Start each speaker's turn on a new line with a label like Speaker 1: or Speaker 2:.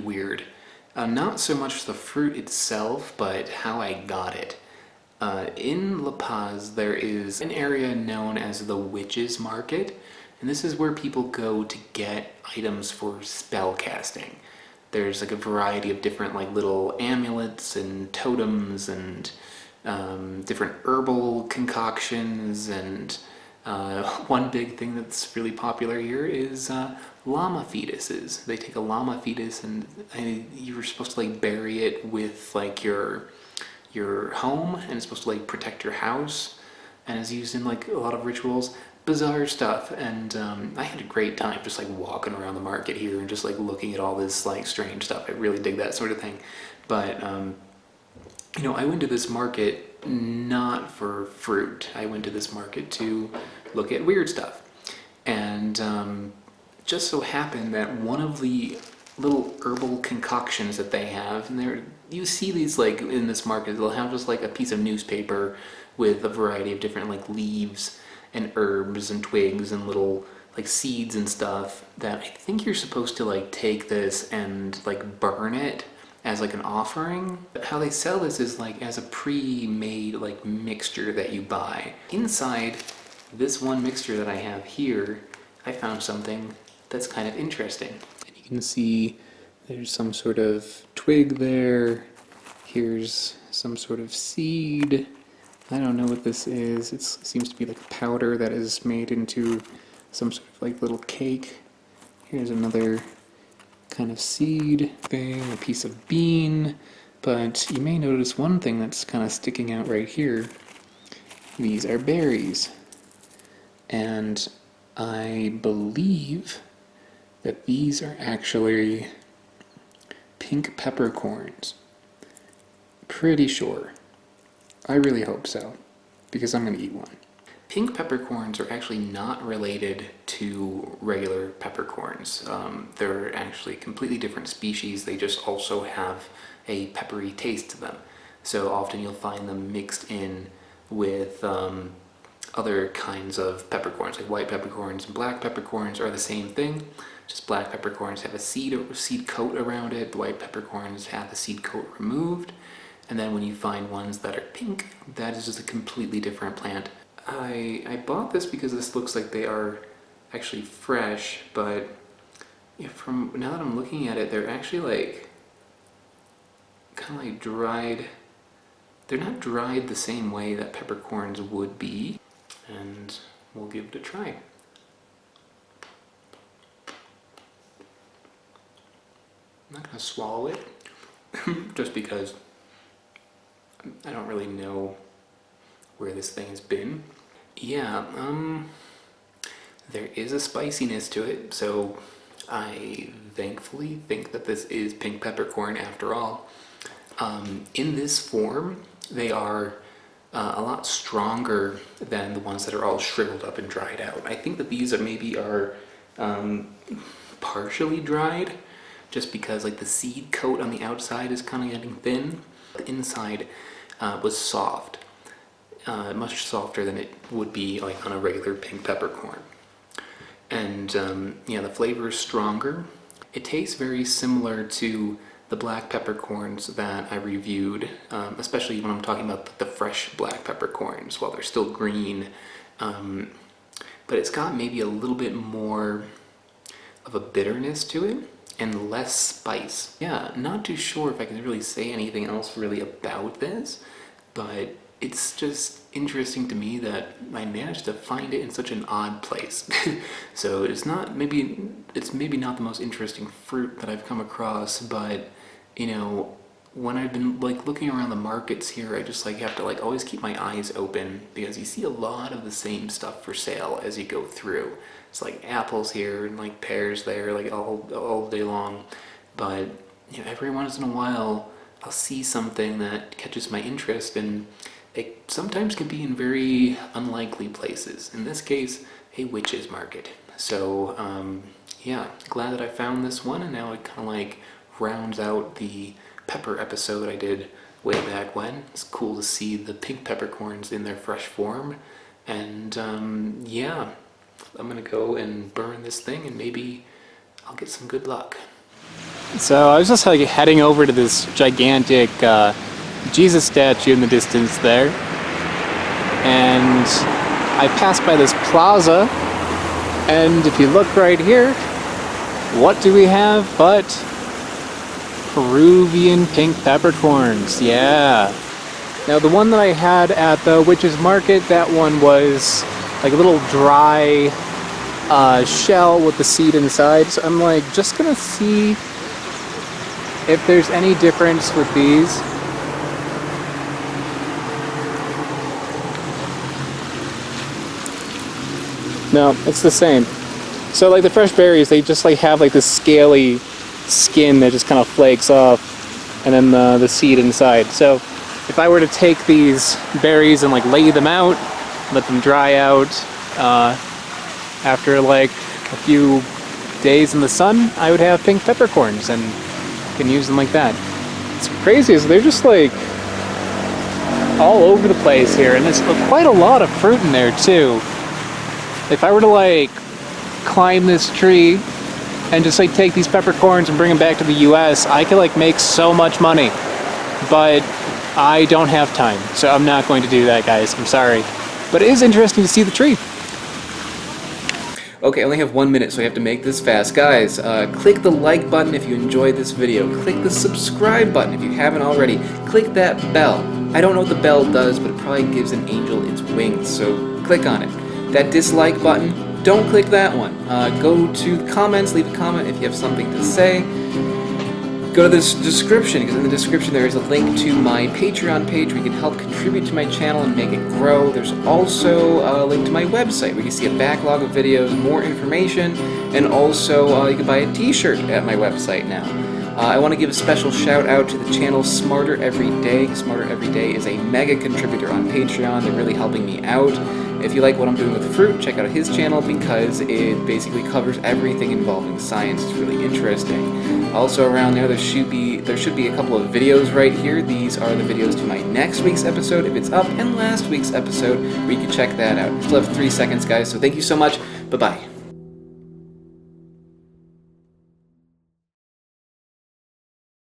Speaker 1: weird. Not so much the fruit itself, but how I got it. In La Paz, there is an area known as the Witches Market, and this is where people go to get items for spell casting. There's like a variety of different like little amulets and totems and different herbal concoctions, and one big thing that's really popular here is llama fetuses. They take a llama fetus and you're supposed to like bury it with like your home, and it's supposed to like protect your house, and is used in like a lot of rituals. Bizarre stuff, and I had a great time just like walking around the market here and just like looking at all this like strange stuff. I really dig that sort of thing. But you know, I went to this market not for fruit. I went to this market to look at weird stuff, and just so happened that one of the little herbal concoctions that they have, and you see these like in this market, they'll have just like a piece of newspaper with a variety of different like leaves and herbs and twigs and little like seeds and stuff that I think you're supposed to like take this and like burn it as like an offering. But how they sell this is like as a pre-made like mixture that you buy. Inside this one mixture that I have here, I found something that's kind of interesting. And you can see there's some sort of twig there. Here's some sort of seed. I don't know what this is. It seems to be like a powder that is made into some sort of like little cake. Here's another kind of seed thing, a piece of bean. But you may notice one thing that's kind of sticking out right here. These are berries. And I believe that these are actually pink peppercorns. Pretty sure. I really hope so, because I'm going to eat one. Pink peppercorns are actually not related to regular peppercorns. They're actually completely different species. They just also have a peppery taste to them. So often you'll find them mixed in with other kinds of peppercorns, like white peppercorns and black peppercorns are the same thing. Just black peppercorns have a seed coat around it. The white peppercorns have the seed coat removed. And then when you find ones that are pink, that is just a completely different plant. I bought this because this looks like they are actually fresh, but from now that I'm looking at it, they're actually like kind of like dried. They're not dried the same way that peppercorns would be, and we'll give it a try. I'm not gonna swallow it, just because I don't really know where this thing has been. Yeah, there is a spiciness to it, so I thankfully think that this is pink peppercorn after all. In this form, they are a lot stronger than the ones that are all shriveled up and dried out. I think that these are partially dried, just because like the seed coat on the outside is kind of getting thin. The inside was soft, much softer than it would be like on a regular pink peppercorn. And yeah, the flavor is stronger. It tastes very similar to the black peppercorns that I reviewed, especially when I'm talking about the fresh black peppercorns while they're still green. But it's got maybe a little bit more of a bitterness to it and less spice. Yeah, not too sure if I can really say anything else really about this, but it's just interesting to me that I managed to find it in such an odd place. So it's maybe not the most interesting fruit that I've come across, but you know, when I've been like looking around the markets here, I just like have to like always keep my eyes open, because you see a lot of the same stuff for sale as you go through. It's like apples here and like pears there, like all day long. But you know, every once in a while I'll see something that catches my interest, and it sometimes can be in very unlikely places. In this case, a witch's market. So yeah, glad that I found this one, and now it kind of like rounds out the pepper episode I did way back when. It's cool to see the pink peppercorns in their fresh form. And yeah, I'm gonna go and burn this thing, and maybe I'll get some good luck. So I was just like heading over to this gigantic Jesus statue in the distance there, and I passed by this plaza, and if you look right here, what do we have but Peruvian pink peppercorns? Yeah. Now the one that I had at the Witch's Market, that one was like a little dry shell with the seed inside. So I'm like just gonna see if there's any difference with these. No, it's the same. So like the fresh berries, they just like have like this scaly skin that just kind of flakes off, and then the seed inside. So if I were to take these berries and like lay them out, let them dry out after like a few days in the sun, I would have pink peppercorns and can use them like that. It's crazy, is they're just like all over the place here, and there's quite a lot of fruit in there too. If I were to like climb this tree and just like take these peppercorns and bring them back to the US, I could like make so much money, but I don't have time, so I'm not going to do that, guys. I'm sorry, but it is interesting to see the tree. Okay, I only have 1 minute, so I have to make this fast. Guys, click the like button if you enjoyed this video. Click the subscribe button if you haven't already. Click that bell. I don't know what the bell does, but it probably gives an angel its wings, so click on it. That dislike button, don't click that one. Go to the comments, leave a comment if you have something to say. Go to this description, because in the description there is a link to my Patreon page where you can help contribute to my channel and make it grow. There's also a link to my website where you can see a backlog of videos, more information, and also you can buy a t-shirt at my website now. I want to give a special shout out to the channel Smarter Every Day. Smarter Every Day is a mega contributor on Patreon. They're really helping me out. If you like what I'm doing with fruit, check out his channel because it basically covers everything involving science. It's really interesting. Also around there should be a couple of videos right here. These are the videos to my next week's episode if it's up, and last week's episode where you can check that out. Still have 3 seconds, guys, so thank you so much. Bye-bye.